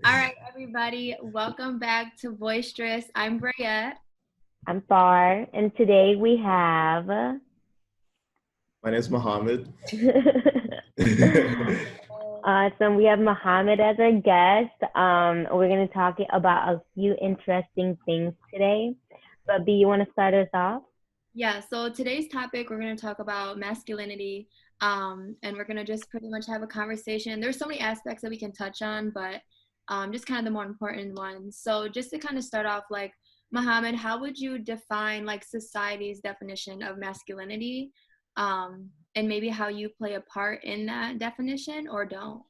All right, everybody, welcome back to Boisterous. I'm Briette. I'm Far, and today we have My name is Mohammed. awesome. We have Mohammed as our guest. We're gonna talk about a few interesting things today. But B, you want to start us off? Yeah, so today's topic, we're going to talk about masculinity, and we're going to just pretty much have a conversation. There's so many aspects that we can touch on, but just kind of the more important ones. So just to kind of start off, like, Mohammed, how would you define like society's definition of masculinity, and maybe how you play a part in that definition or don't?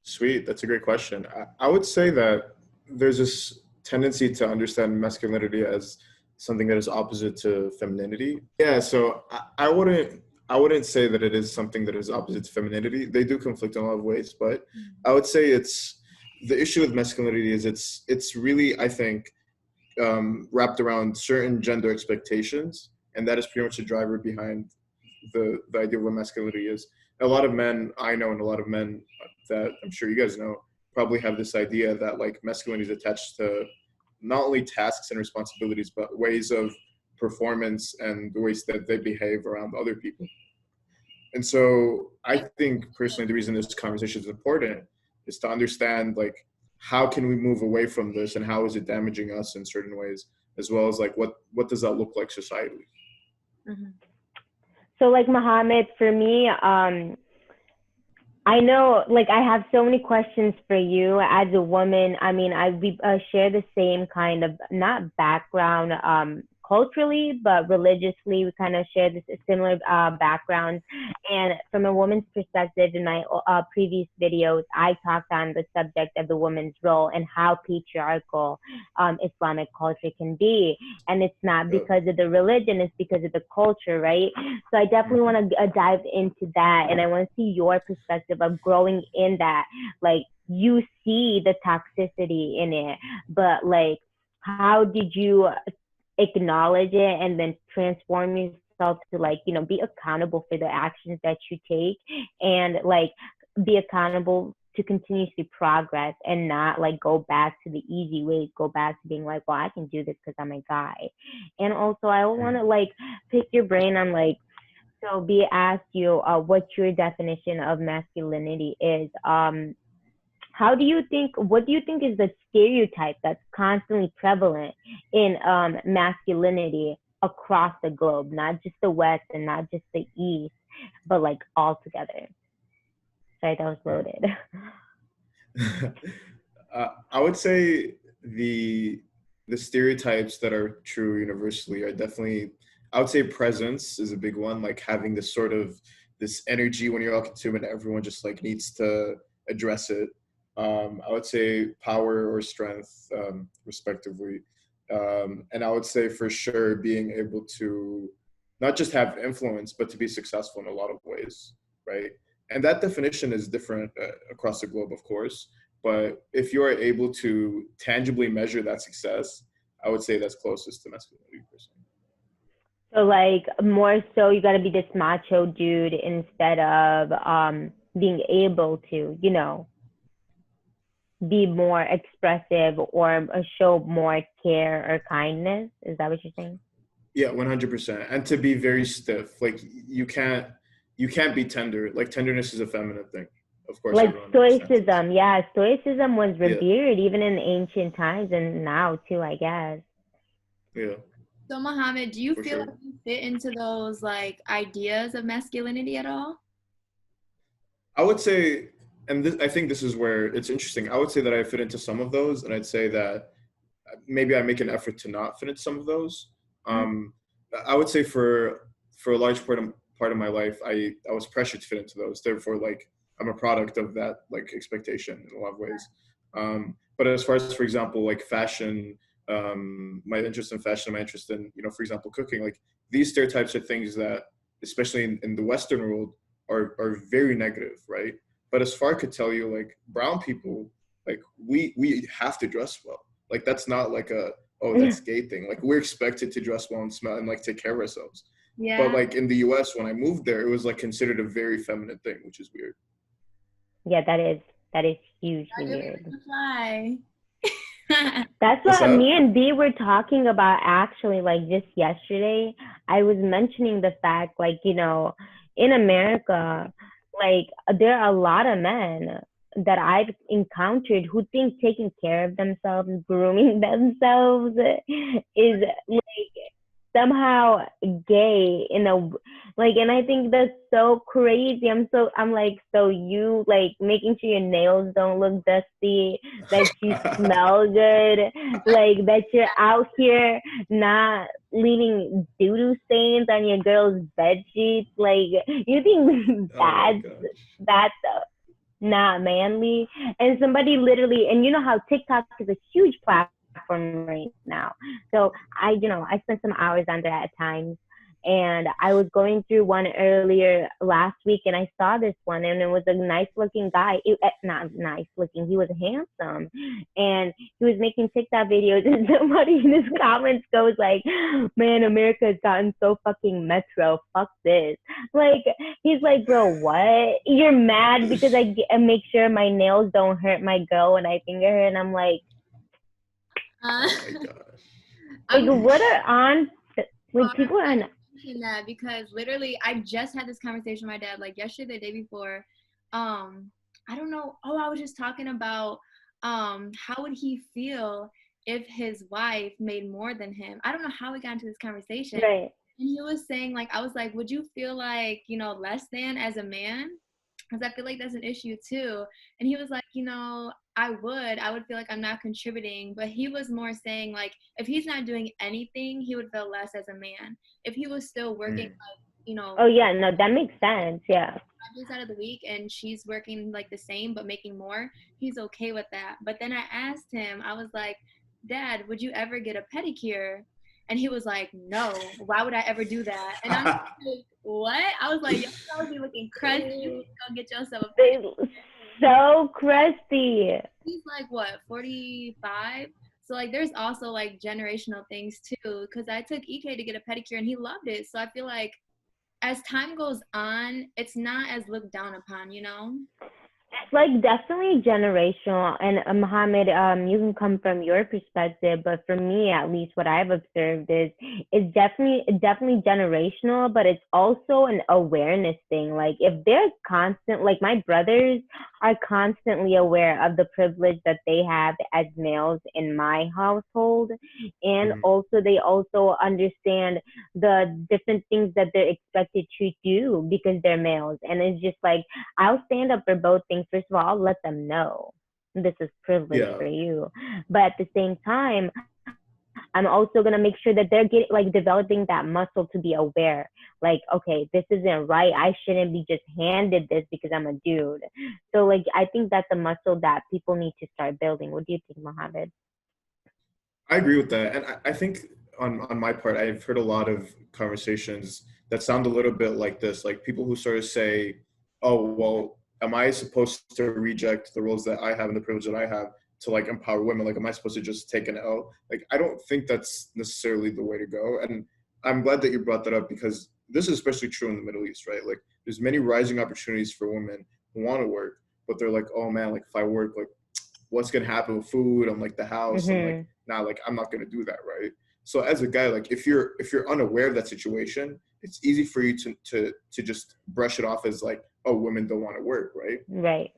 Sweet, that's a great question. I would say that there's this tendency to understand masculinity as something that is opposite to femininity. Yeah, so I wouldn't say that it is something that is opposite to femininity. They do conflict in a lot of ways, but I would say it's the issue with masculinity is it's really, I think, wrapped around certain gender expectations, and that is pretty much the driver behind the idea of what masculinity is. A lot of men I know, and a lot of men that I'm sure you guys know, probably have this idea that like masculinity is attached to not only tasks and responsibilities, but ways of performance and the ways that they behave around other people. And so I think personally the reason this conversation is important is to understand like how can we move away from this and how is it damaging us in certain ways, as well as like what does that look like societally. Mm-hmm. So, like Mohammed, for me, I know, like, I have so many questions for you as a woman. I mean, we share the same kind of not background culturally, but religiously. We kind of share this similar background. And from a woman's perspective, in my previous videos, I talked on the subject of the woman's role and how patriarchal Islamic culture can be. And it's not Yeah. because of the religion, it's because of the culture, right? So I definitely Mhm. want to dive into that, and I want to see your perspective of growing in that. Like, you see the toxicity in it, but like, how did you acknowledge it and then transform yourself to, like, be accountable for the actions that you take, and like be accountable to continuously progress and not like go back to the easy ways, go back to being like, well, I can do this because I'm a guy. And also I want to like pick your brain on like, so be asked you what your definition of masculinity is. How do you think, what do you think is the stereotype that's constantly prevalent in masculinity across the globe, not just the West and not just the East, but like all together? Sorry, that was loaded. I would say the stereotypes that are true universally are definitely, I would say presence is a big one, like having this sort of this energy when you're walking to them and everyone just like needs to address it. I would say power or strength, respectively. And I would say for sure being able to not just have influence, but to be successful in a lot of ways, right? And that definition is different across the globe, of course. But if you are able to tangibly measure that success, I would say that's closest to masculinity personally. So like more so you got to be this macho dude instead of being able to, be more expressive or show more care or kindness. Is that what you're saying? Yeah, 100%. And to be very stiff, like you can't be tender. Like tenderness is a feminine thing. Of course, Like everyone understands this. stoicism, yeah, stoicism was Yeah, revered even in ancient times and now too, I guess. yeah, So, Mohammed, do you for feel sure. like you fit into those like ideas of masculinity at all? I would say, and I think this is where it's interesting. I would say that I fit into some of those, and I'd say that maybe I make an effort to not fit into some of those. Mhm. Um, I would say for a large part of my life, I was pressured to fit into those. Therefore, like I'm a product of that like expectation in a lot of ways. But as far as, for example, like fashion, my interest in fashion, my interest in, for example, cooking, like these stereotypes are things that, especially in the Western world, are very negative, right? But as far as I could tell you, like brown people, like we have to dress well. Like that's not like a, oh, that's gay thing. Like we're expected to dress well and smell and like take care of ourselves. But Yeah. like in the US when I moved there, it was like considered a very feminine thing, which is weird. Yeah, that is. That is hugely Not weird. everything's a fly. That's What's what that? me and B were talking about actually, like just yesterday. I was mentioning the fact, like, in America, like there are a lot of men that I've encountered who think taking care of themselves, grooming themselves is somehow gay in a like, and I think that's so crazy. I'm like, so you like making sure your nails don't look dusty, that you smell good, like that you're out here not leaving doo-doo stains on your girl's bed sheets. Like, you think Oh my gosh. that's not manly? And somebody literally, and you know how TikTok is a huge platform right now. So I spent some hours on there at times. And I was going through one earlier last week, and I saw this one, and it was a nice looking guy. Not nice looking, he was handsome, and he was making TikTok videos. And somebody in his comments goes like, "Man, America has gotten so fucking metro. Fuck this." Like, he's like, "Bro, what? You're mad because I make sure my nails don't hurt my girl when I finger her?" And I'm Uh, Oh my gosh. like, I'm what are on? sorry Like, people are on. mentioning that because literally I just had this conversation with my dad like yesterday, the day before. I don't know. Oh, I was just talking about how would he feel if his wife made more than him. I don't know how we got into this conversation. Right. And he was saying like I was like, would you feel like, less than as a man? Because I feel like that's an issue too. And he was like, I would feel like I'm not contributing. But he was more saying like, if he's not doing anything, he would feel less as a man. If he was still working, Mm. like, Oh yeah, no, that makes sense. Yeah. 5 days out of the week and she's working like the same but making more, he's okay with that. But then I asked him, I was like, Dad, would you ever get a pedicure? And he was like, no, why would I ever do that? And I'm like, what? I was like, y'all would be looking crusty. You need to go get yourself a pedicure. They so crusty. He's like, what, 45? So like there's also like generational things too. Cause I took EK to get a pedicure and he loved it. So I feel like as time goes on, it's not as looked down upon. It's like definitely generational. And Mohammed, you can come from your perspective, but for me, at least, what I've observed is it's definitely generational, but it's also an awareness thing. Like, if they're constant, like my brothers are constantly aware of the privilege that they have as males in my household, and Mm. also they also understand the different things that they're expected to do because they're males, and it's just like, I'll stand up for both things. First of all, I'll let them know this is privilege Yeah. for you. But at the same time, I'm also gonna make sure that they're getting like developing that muscle to be aware. Like, okay, this isn't right. I shouldn't be just handed this because I'm a dude. So like, I think that's a muscle that people need to start building. What do you think, Mohammed? I agree with that. And I think on my part, I've heard a lot of conversations that sound a little bit like this, like people who sort of say, oh, well, am I supposed to reject the roles that I have and the privilege that I have to like empower women? Like, am I supposed to just take an L? Like, I don't think that's necessarily the way to go. And I'm glad that you brought that up because this is especially true in the Middle East, right? Like, there's many rising opportunities for women who want to work, but they're like, oh man, like if I work, like what's gonna happen with food and like the house and like Mm-hmm. nah, like I'm not gonna do that, right? So as a guy, like if you're unaware of that situation, it's easy for you to just brush it off as like, oh, women don't want to work, right? Right.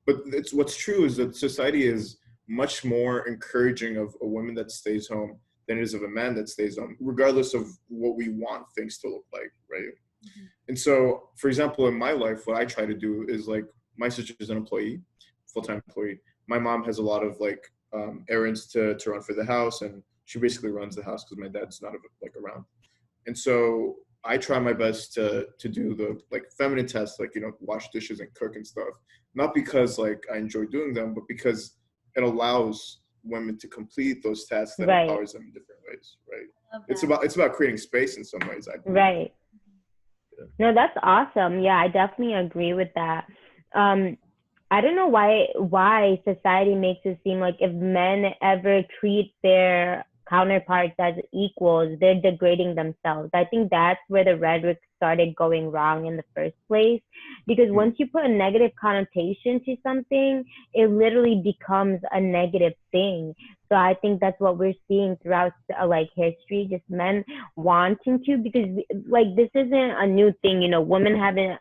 But it's what's true is that society is much more encouraging of a woman that stays home than it is of a man that stays home, regardless of what we want things to look like, right? And so, for example, in my life, what I try to do is like my sister is an employee, full-time employee. My mom has a lot of like errands to run for the house, and she basically runs the house because my dad's not like around. And so I try my best to do the like feminine tasks, like wash dishes and cook and stuff. Not because like I enjoy doing them, but because it allows women to complete those tasks that Right. empowers them in different ways, right? Love It's that. about it's about creating space in some ways, I believe. Right. No, that's awesome. Yeah, I definitely agree with that. Um, I don't know why society makes it seem like if men ever treat their counterparts as equals, they're degrading themselves. I think that's where the rhetoric started going wrong in the first place. Because once you put a negative connotation to something, it literally becomes a negative thing. So I think that's what we're seeing throughout like history, just men wanting to, because like this isn't a new thing, you know. Women haven't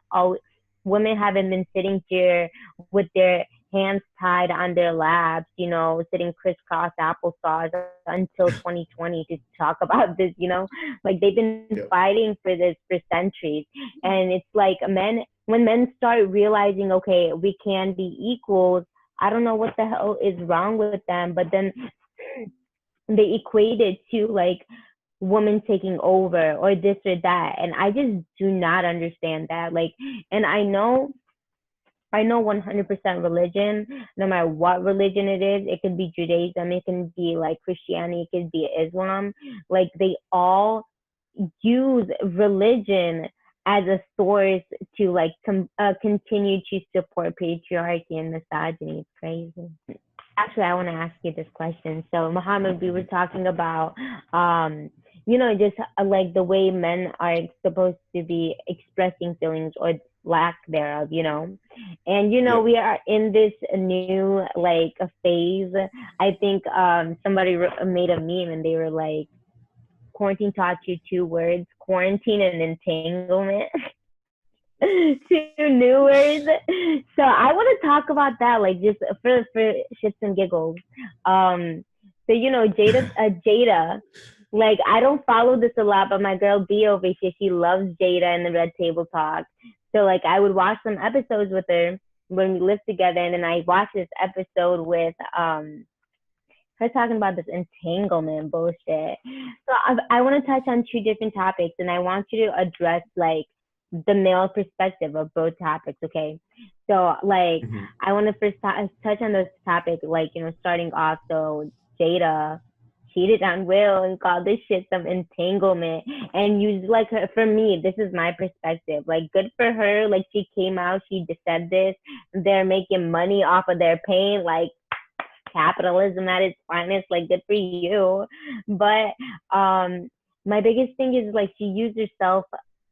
been sitting here with their hands tied on their laps, you know, sitting crisscross applesauce until 2020 to talk about this, you know. Like they've been Yeah. fighting for this for centuries. And it's like when men start realizing, okay, we can be equals, I don't know what the hell is wrong with them, but then they equate it to like women taking over or this or that. And I just do not understand that. Like, and I know 100% religion, no matter what religion it is, it could be Judaism, it can be like Christianity, it could be Islam. Like they all use religion as a source to like continue to support patriarchy and misogyny. It's crazy. Actually, I want to ask you this question. So, Muhammad, we were talking about, just like the way men are supposed to be expressing feelings or lack thereof, you know. And, Yeah. we are in this new, like, a phase. I think somebody made a meme and they were like, quarantine taught you two words, quarantine and entanglement. Two new words. So I want to talk about that, like just for shits and giggles. So Jada, like I don't follow this a lot, but my girl B over here, she loves Jada and the Red Table Talk. So like I would watch some episodes with her when we lived together, and then I watched this episode with her talking about this entanglement bullshit. So I want to touch on two different topics, and I want you to address like the male perspective of both topics, okay? So like Mm-hmm. I want to first touch on this topic, like starting off. So Jada cheated on Will and called this shit some entanglement, and used like her, for me, this is my perspective. Like good for her, like she came out, she just said this. They're making money off of their pain, like capitalism at its finest, like good for you. But my biggest thing is like she used herself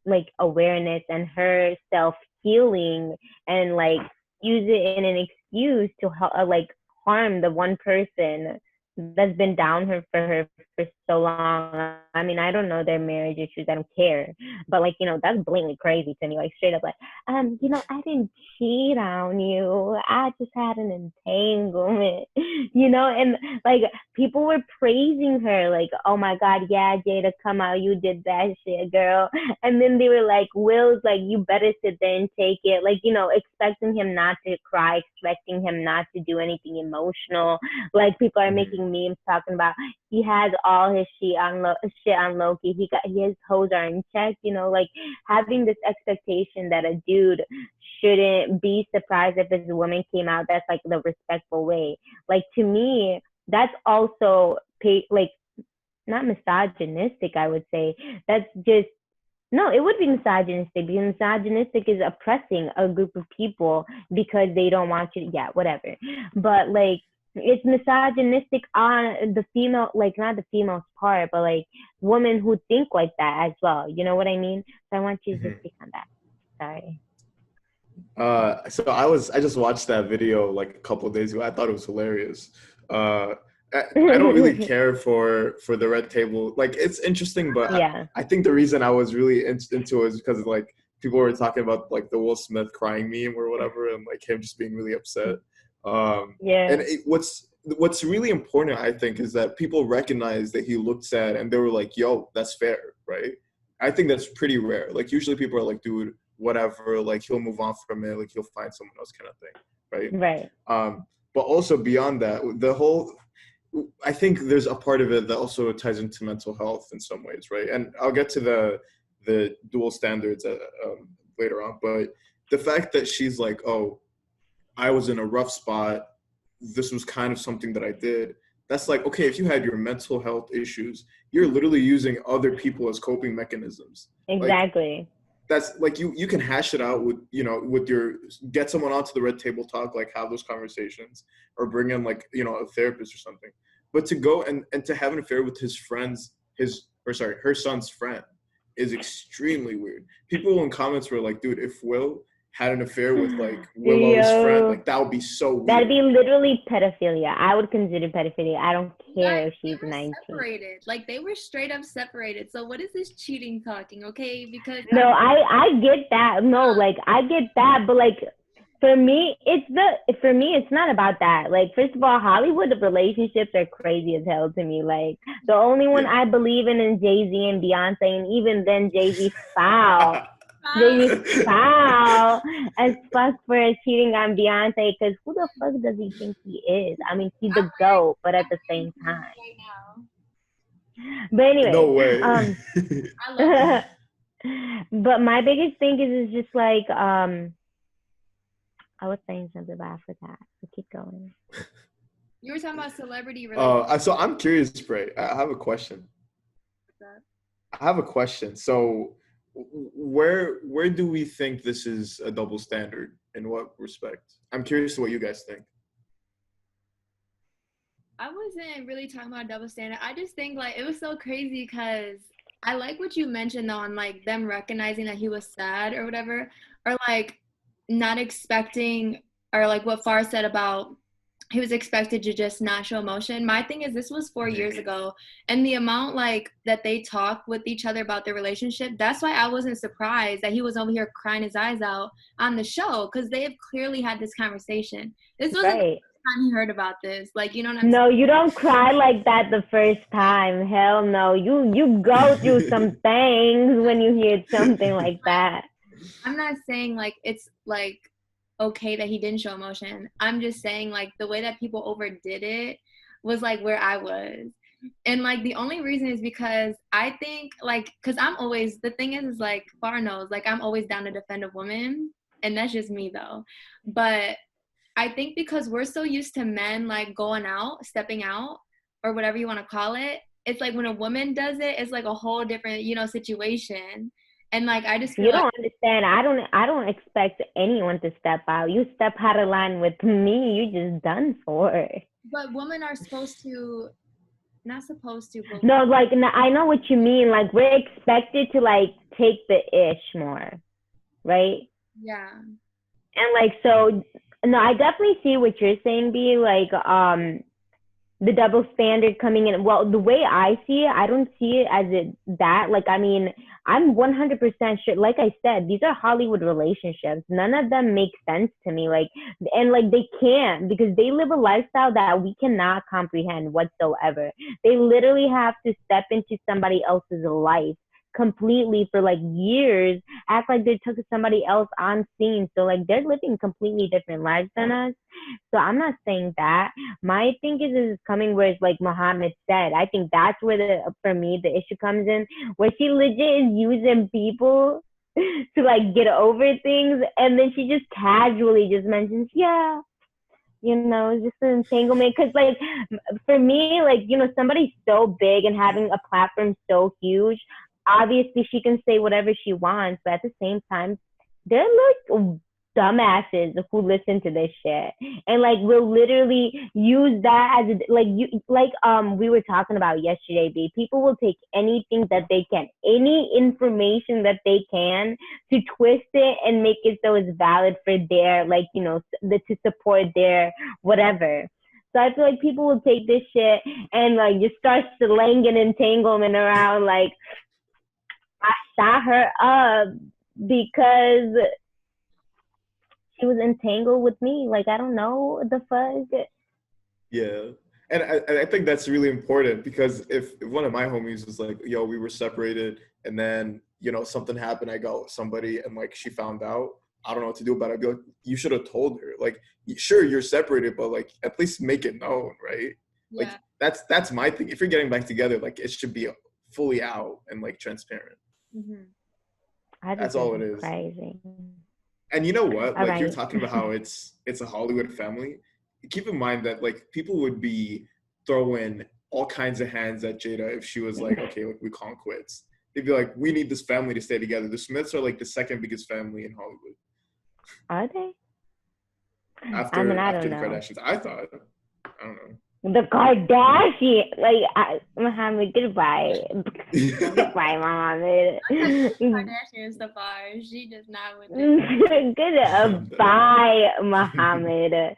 like awareness and her self healing and like use it in an excuse to like harm the one person that's been down for her for so long. I mean, I don't know their marriage issues. I don't care. But like, that's blatantly crazy to me. Like straight up like, I didn't cheat on you. I just had an entanglement. And like people were praising her, like, oh my God, yeah, Jada, come out, you did that shit, girl. And then they were like, Will's like, you better sit there and take it. Like, expecting him not to cry, expecting him not to do anything emotional. Like people are making memes talking about he has all his shit on Loki. His hoes are in check. Like having this expectation that a dude shouldn't be surprised if his woman came out. That's like the respectful way. Like to me, that's also like not misogynistic. I would say that's just no, it would be misogynistic because misogynistic is oppressing a group of people because they don't want you to, yeah, whatever. But like, it's misogynistic on the female, like not the female's part, but like women who think like that as well. You know what I mean? So I want you to speak on that. Sorry. So I just watched that video like a couple of days ago. I thought it was hilarious. I don't really care for the Red Table. Like it's interesting, but yeah. I think the reason I was really into it is because like people were talking about like the Will Smith crying meme or whatever, and like him just being really upset. Yeah. And what's really important, I think, is that people recognize that he looked sad and they were like, "Yo, that's fair," right? I think that's pretty rare. Like usually people are like, "Dude, whatever," like he'll move on from it, like he'll find someone else, kind of thing, right? Right. But also beyond that, I think there's a part of it that also ties into mental health in some ways, right? And I'll get to the dual standards later on, but the fact that she's like, "Oh, I was in a rough spot. This was kind of something that I did." That's like, okay, if you had your mental health issues, you're literally using other people as coping mechanisms. Exactly. Like, that's like you can hash it out with get someone onto the Red Table Talk, like have those conversations, or bring in like a therapist or something. But to go and to have an affair with her son's friend is extremely weird. People in comments were like, dude, if Will had an affair with like Willow's friend, Yo, like that would be so that'd weird. be literally pedophilia. I would consider pedophilia. I don't Guys, care if they she's were 19. separated. Like they were straight up separated. So what is this cheating talking? Okay, because No, I get that. No, like I get that, but like for me, it's not about that. Like first of all, Hollywood relationships are crazy as hell to me. Like the only one Yeah. I believe in is Jay-Z and Beyonce, and even then Jay-Z foul. Jay-Z foul as fuck for cheating on Beyonce, because who the fuck does he think he is? I mean, he's the GOAT, but at the same time. right now. But anyways, No way. I love it. but my biggest thing is just like I was saying something, but I forgot. So keep going. You were talking about celebrity relationships. So I'm curious, Spray. I have a question. I have a question. So where do we think this is a double standard? In what respect? I'm curious to what you guys think. I wasn't really talking about double standard. I just think like it was so crazy because I like what you mentioned though on like them recognizing that he was sad or whatever, or like not expecting, or like what Far said about he was expected to just not show emotion. My thing is this was 4 years ago, and the amount like that they talk with each other about their relationship, that's why I wasn't surprised that he was over here crying his eyes out on the show, because they have clearly had this conversation. This wasn't Right. time he heard about this. Like, you know what I'm saying? No, you don't cry like that the first time. Hell no. You go through some things when you hear something like that. I'm not saying like it's like okay that he didn't show emotion. I'm just saying like the way that people overdid it was like where I was. And like the only reason is because I think like because I'm always the thing is like Far knows like I'm always down to defend a woman, and that's just me though. But I think because we're so used to men like going out, stepping out, or whatever you want to call it, it's like when a woman does it, it's like a whole different, situation. And like I just feel You like, don't understand. I don't expect anyone to step out. You step out of line with me, you just done for. but women are supposed to, not supposed to, but No, like I know what you mean. Like we're expected to like take the ish more, right? yeah, And like so, no, I definitely see what you're saying. Be like the double standard coming in. Well, the way I see it, I don't see it as that. Like, I mean, I'm 100% sure. Like I said, these are Hollywood relationships. None of them make sense to me. Like, and like they can't, because they live a lifestyle that we cannot comprehend whatsoever. They literally have to step into somebody else's life completely for like years, act like they took somebody else on scene. So like they're living completely different lives than us. So I'm not saying that. My thing is coming where it's like Mohammed said. I think that's where for me the issue comes in, where she legit is using people to like get over things, and then she just casually just mentions, yeah, it's just an entanglement. Because like for me, like somebody's so big and having a platform so huge, obviously she can say whatever she wants, but at the same time, they're like dumbasses who listen to this shit and like will literally use that as we were talking about yesterday. People will take anything that they can, any information that they can, to twist it and make it so it's valid for their to support their whatever. So I feel like people will take this shit and like just start slanging entanglement around. Like, I shot her up because she was entangled with me. Like, I don't know the fuck. Yeah. And I think that's really important, because if one of my homies was like, yo, we were separated and then, something happened, I got with somebody and like she found out, I don't know what to do about it. I'd be like, you should have told her. Like, sure, you're separated, but like at least make it known, right? Like yeah. that's my thing. If you're getting back together, like it should be fully out and like transparent. Mm-hmm. I just That's think all it it's is. crazy. And you know what? All Like you're right. talking about how it's a Hollywood family. Keep in mind that like people would be throwing all kinds of hands at Jada if she was like, okay, like we can't quit. They'd be like, we need this family to stay together. The Smiths are like the second biggest family in Hollywood Are they? I mean, after I after don't the know. Kardashians. I thought. I don't know. The Kardashian, Muhammad, goodbye, goodbye, Muhammad. Kardashian stuff are. She just not with it. Goodbye, Muhammad.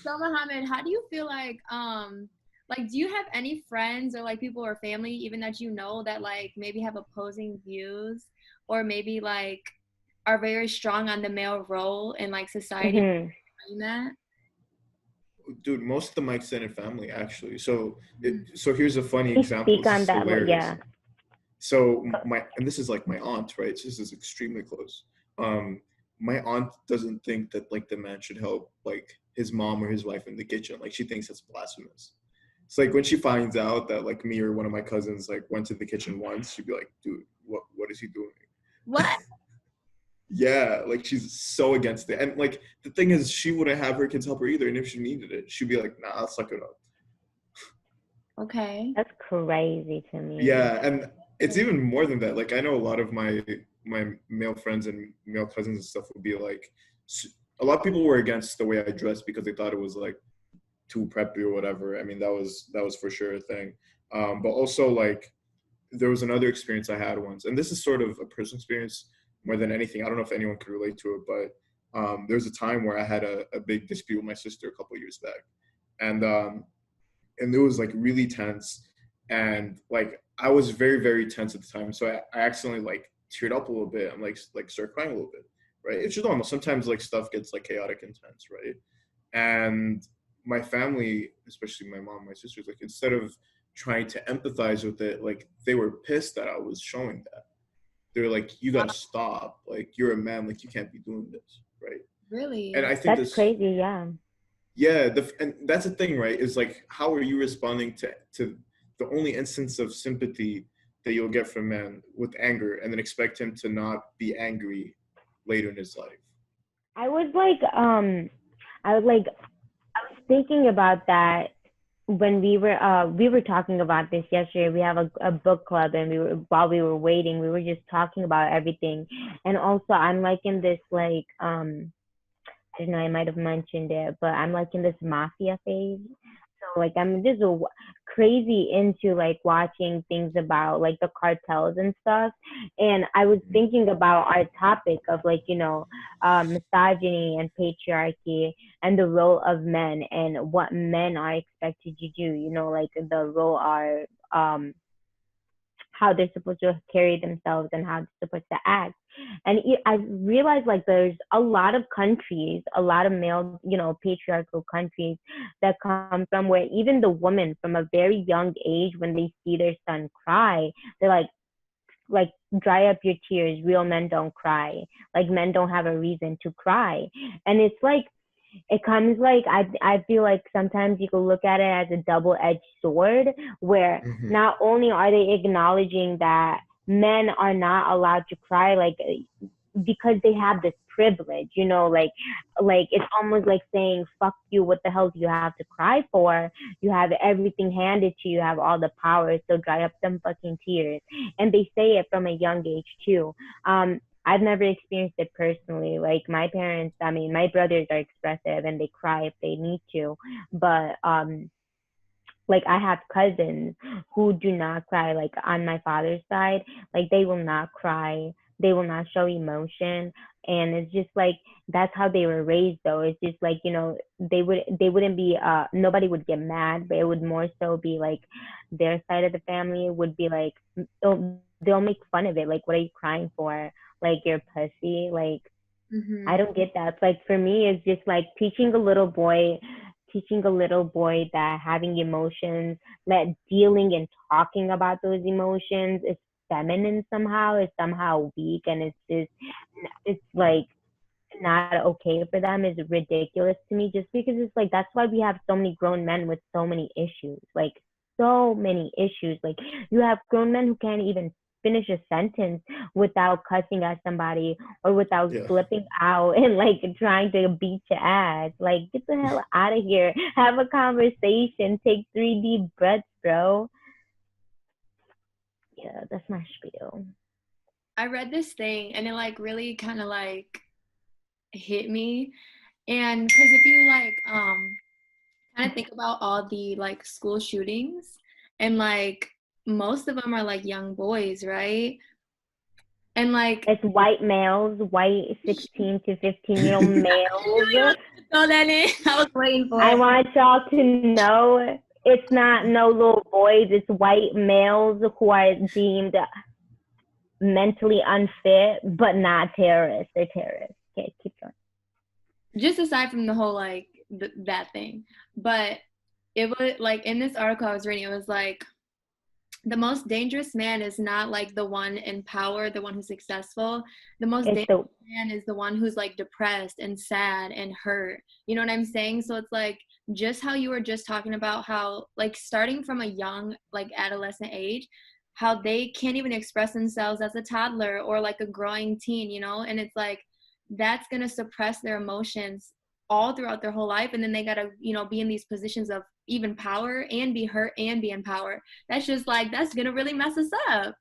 So Mohammed, how do you feel like do you have any friends or like people or family even that you know that like maybe have opposing views or maybe like are very strong on the male role in like society Hmm. that? Dude, most of the my extended family actually. So, Mhm. so here's a funny Can you example. speak This on is that? Like, hilarious. yeah. So my and this is like my aunt, right? So this is extremely close. Um, my aunt doesn't think that like the man should help like his mom or his wife in the kitchen. Like she thinks that's blasphemous. It's like when she finds out that like me or one of my cousins like went to the kitchen once, she'd be like, "Dude, what is he doing?" What? Yeah, like she's so against it. And like the thing is, she wouldn't have her kids help her either. And if she needed it, she'd be like, "Nah, I'll suck it up." Okay. That's crazy to me. Yeah, and it's even more than that. Like I know a lot of my male friends and male cousins and stuff would be like, a lot of people were against the way I dressed because they thought it was like too preppy or whatever. I mean, that was for sure a thing. But also like there was another experience I had once, and this is sort of a personal experience more than anything. I don't know if anyone could relate to it, but there was a time where I had a big dispute with my sister a couple of years back, and and it was like really tense, and like I was very very tense at the time, so I accidentally like teared up a little bit and like started crying a little bit, right? It's just normal. Sometimes like stuff gets like chaotic and tense, right? And my family, especially my mom, my sisters, like instead of trying to empathize with it, like they were pissed that I was showing that. They were like, "You gotta stop! Like you're a man, like you can't be doing this, right?" And Really? I think That's this, crazy. Yeah. yeah, and that's the thing, right? Is like, how are you responding to the only instance of sympathy that you'll get from man with anger, and then expect him to not be angry later in his life? I was like, I was like, I was thinking about that when we were talking about this yesterday. We have a book club, and we were while we were waiting, we were just talking about everything. And also, I'm like in this like I don't know, I might have mentioned it, but I'm like in this mafia phase. So like I'm just crazy into like watching things about like the cartels and stuff. And I was Mhm. thinking about our topic of like, misogyny and patriarchy and the role of men and what men are expected to do, like the role are how they're supposed to carry themselves and how they're supposed to act. And I realized like there's a lot of countries, a lot of male, patriarchal countries that come from where even the woman from a very young age, when they see their son cry, they're like dry up your tears. Real men don't cry. Like men don't have a reason to cry. And it's like it comes like I feel like sometimes you can look at it as a double-edged sword where Mhm. not only are they acknowledging that men are not allowed to cry like because they have this privilege, like it's almost like saying fuck you, what the hell do you have to cry for? You have everything handed to you, you have all the power, so dry up some fucking tears. And they say it from a young age too. I've never experienced it personally. Like my parents, I mean, my brothers are expressive and they cry if they need to, but like I have cousins who do not cry. Like on my father's side, like they will not cry. They will not show emotion, and it's just like that's how they were raised. Though it's just like they wouldn't be nobody would get mad, but it would more so be like their side of the family would be like they'll make fun of it. Like what are you crying for? Like you're pussy. Like I Mm-hmm. don't get that. It's like for me, it's just like teaching a little boy that having emotions, that dealing and talking about those emotions is feminine somehow, is somehow weak, and it's like not okay for them is ridiculous to me. Just because it's like that's why we have so many grown men with so many issues, like so many issues. Like you have grown men who can't even finish a sentence without cussing at somebody or without Yeah. flipping out and like trying to beat your ass. Like get the hell out of here. Have a conversation. Take 3 deep breaths, bro. Yeah, that's my spiel. I read this thing and it like really kind of like hit me. And because if you like kind of think about all the like school shootings, and like most of them are like young boys, right? And like It's white males, white 16 to 15-year-old I knew you males. wanted to throw that in. I was waiting for I it. want y'all to know it's not no little boys, it's white males who are deemed mentally unfit, but not terrorists. They're terrorists. Okay, keep going. Just aside from the whole like that thing, but it was like in this article I was reading, it was like the most dangerous man is not like the one in power, the one who's successful. The most It's dangerous the man is the one who's like depressed and sad and hurt. You know what I'm saying? So it's like just how you were just talking about how like starting from a young like adolescent age, how they can't even express themselves as a toddler or like a growing teen, you know? And it's like that's going to suppress their emotions all throughout their whole life, and then they got to, you know, be in these positions of even power and be hurt and be in power. That's just like that's gonna really mess us up.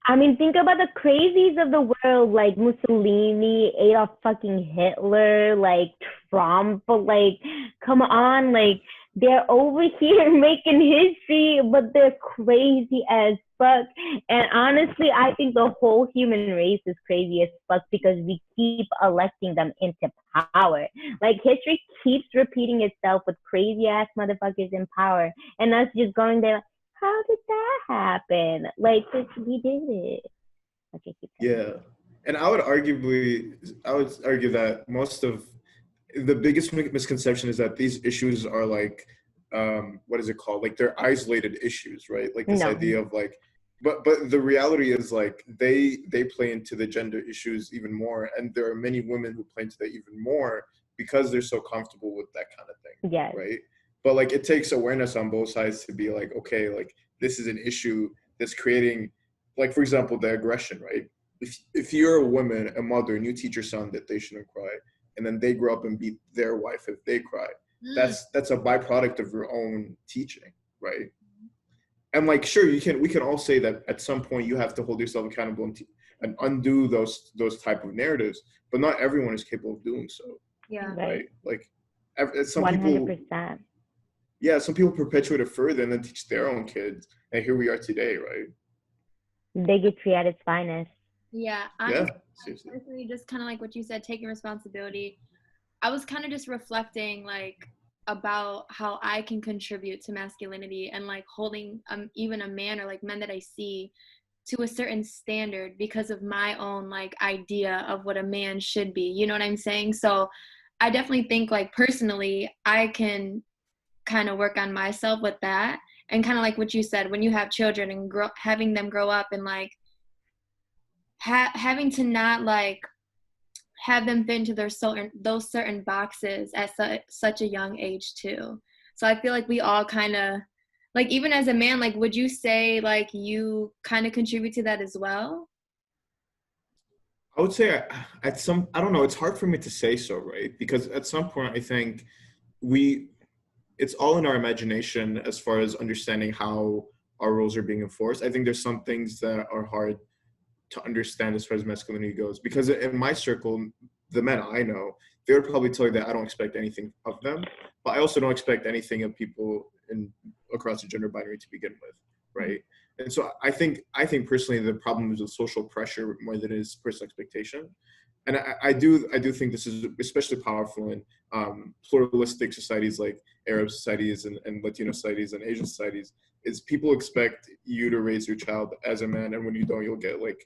I mean, think about the crazies of the world, like Mussolini, Adolf fucking Hitler, like Trump. Like, come on, like they're over here making history, but they're crazy as fuck. And honestly, I think the whole human race is crazy as fuck because we keep electing them into power. Like history keeps repeating itself with crazy ass motherfuckers in power, and us just going there how did that happen? Like, we did it. Okay, keep going. Yeah. And I would argue that most of the biggest misconception is that these issues are like, what is it called? Like they're isolated issues, right? Like this No. idea of like, but the reality is like they play into the gender issues even more, and there are many women who play into that even more because they're so comfortable with that kind of thing, Yes. right? But like it takes awareness on both sides to be like, okay, like this is an issue that's creating, like for example, the aggression, right? If you're a woman, a mother, and you teach your son that they shouldn't cry, and then they grow up and beat their wife if they cry, that's a byproduct of your own teaching, right? And like sure, we can all say that at some point you have to hold yourself accountable and undo those type of narratives, but not everyone is capable of doing so. Yeah. Right? Like some 100%. people, yeah, some people perpetuate it further and then teach their own kids, and here we are today, right? Bigotry at its finest. Yeah, Yeah, honestly, seriously. personally, just kind of like what you said, taking responsibility. I was kind of just reflecting like about how I can contribute to masculinity and like holding even a man or like men that I see to a certain standard because of my own like idea of what a man should be. You know what I'm saying? So I definitely think like personally I can kind of work on myself with that, and kind of like what you said, when you have children and having them grow up and like having to not like have them fit into those certain boxes at such a young age too. So I feel like we all kind of like, even as a man, like would you say like you kind of contribute to that as well? I would say I don't know, it's hard for me to say so, right? Because at some point I think we it's all in our imagination as far as understanding how our roles are being enforced. I think there's some things that are hard to understand as far as masculinity goes, because in my circle, the men I know, they would probably tell you that I don't expect anything of them, but I also don't expect anything of people across the gender binary to begin with, right? And so I think personally the problem is with social pressure more than it is personal expectation. And I do think this is especially powerful in pluralistic societies like Arab societies and Latino societies and Asian societies. Is people expect you to raise your child as a man, and when you don't, you'll get like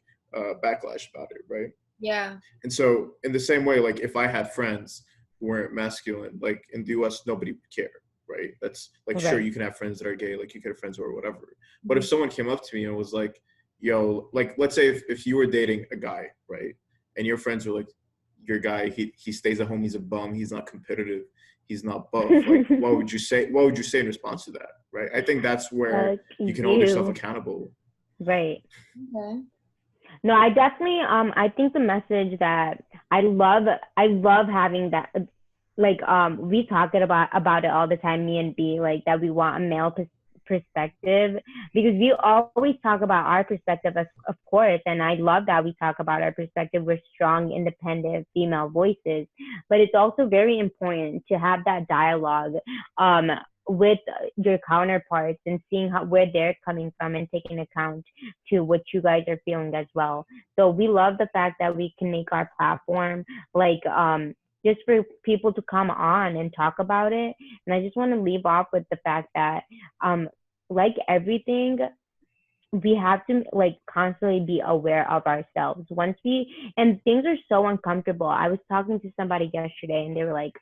backlash about it, right? Yeah. And so in the same way, like if I had friends who weren't masculine, like in the US, nobody would care, right? That's like, sure, you can have friends that are gay, like you can have friends who are whatever. But if someone came up to me and was like, yo, like let's say if you were dating a guy, right? And your friends were like, your guy, he stays at home, he's a bum, he's not competitive, he's not buff. Like what would you say? What would you say in response to that? Right? I think that's where you can hold yourself accountable. Right. Okay. No, I definitely I think the message that I love having that, like we talk about it all the time, me and B, like that we want a male perspective, because we always talk about our perspective, of course, and I love that we talk about our perspective. We're strong, independent female voices, but it's also very important to have that dialogue with your counterparts and seeing where they're coming from and taking account to what you guys are feeling as well. So we love the fact that we can make our platform like just for people to come on and talk about it. And I just want to leave off with the fact that like everything, we have to like constantly be aware of ourselves once we, and things are so uncomfortable. I was talking to somebody yesterday and they were like,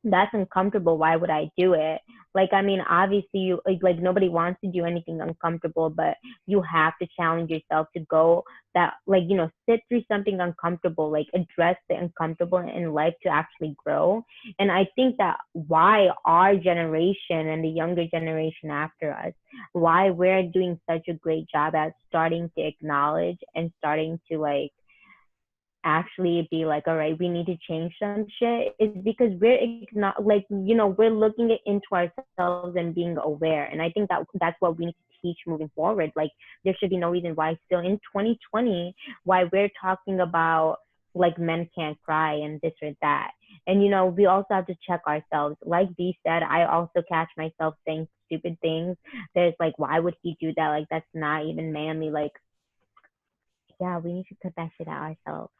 that's uncomfortable. Why would I do it? Like, I mean, obviously, you like nobody wants to do anything uncomfortable, but you have to challenge yourself to go that, like, sit through something uncomfortable, like address the uncomfortable in life to actually grow. And I think that why our generation and the younger generation after us, why we're doing such a great job at starting to acknowledge and starting to like actually be like, all right, we need to change some shit is because like, we're looking into ourselves and being aware. And I think that that's what we need to teach moving forward. Like, there should be no reason why still in 2020, why we're talking about like men can't cry and this or that. And, we also have to check ourselves. Like B said, I also catch myself saying stupid things. There's like, why would he do that? Like, that's not even manly. Like, yeah, we need to cut that shit out ourselves.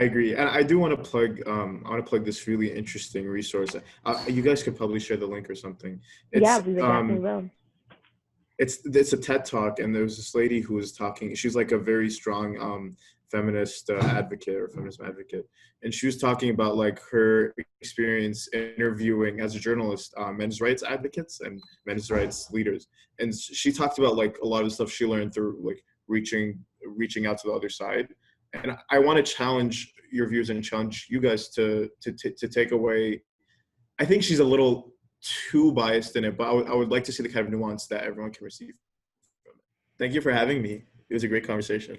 I agree, and I do want to plug. I want to plug this really interesting resource. You guys could probably share the link or something. Yeah, It's we would definitely will. it's a TED talk, and there was this lady who was talking. She's like a very strong feminist advocate or feminism advocate, and she was talking about like her experience interviewing as a journalist men's rights advocates and men's rights leaders, and she talked about like a lot of the stuff she learned through like reaching out to the other side. And I want to challenge your views and challenge you guys to take away. I think she's a little too biased in it, but I would like to see the kind of nuance that everyone can receive from it. Thank you for having me. It was a great conversation.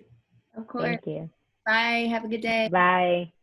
Of course. Thank you. Bye. Have a good day. Bye.